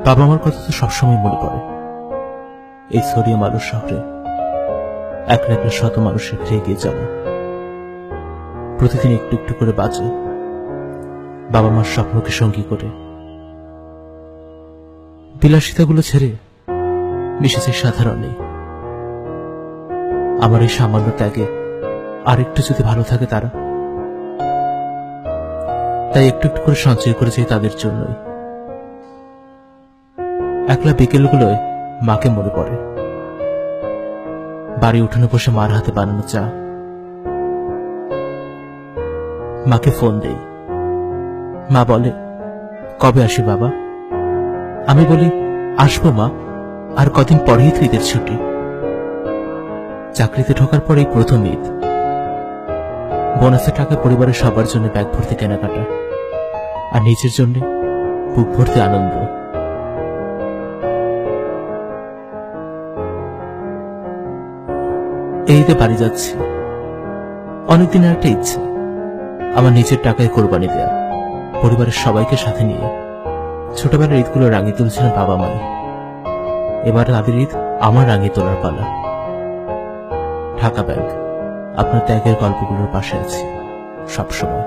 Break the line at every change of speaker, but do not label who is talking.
বাবা মার কথা তো সবসময় মনে পড়ে। এই ছড়িয়ে মানুষ শহরে একলা একলা শত মানুষের ঘিরে এগিয়ে যাব। প্রতিদিন একটু একটু করে বাঁচে বাবা মার স্বপ্নকে সঙ্গী করে। বিলাসিতাগুলো ছেড়ে মিশেছে সাধারণে। আমার এই সামান্য ত্যাগে আরেকটু যদি ভালো থাকে তারা, তাই একটু একটু করে সঞ্চয় করেছে তাদের জন্যই। একলা বিকেলগুলোয় মাকে মনে পড়ে। বাড়ি উঠোনে বসে মার হাতে বানানো চা। মাকে ফোন দেই, মা বলে কবে আসি বাবা? আমি বলি আসবো মা, আর কদিন পরেই তো ঈদের ছুটি। চাকরিতে ঢোকার পরেই প্রথম ঈদ। বোনাসের টাকা পরিবারের সবার জন্য ব্যাগ ভর্তি কেনাকাটা, আর নিজের জন্য বুক ভর্তি আনন্দ। এই ঈদে বাড়ি যাচ্ছি। অনেকদিনের একটা ইচ্ছে, আমার নিজের টাকায় কোরবানি দেয়া, পরিবারের সবাইকে সাথে নিয়ে। ছোটবেলার ঈদগুলো রাঙিয়ে তুলছিলেন বাবা মা। এবার তাদের ঈদ আমার রাঙিয়ে তোলার পালা। ঢাকা ব্যাংক আপনার ত্যাগের গল্পগুলোর পাশে আছি সবসময়।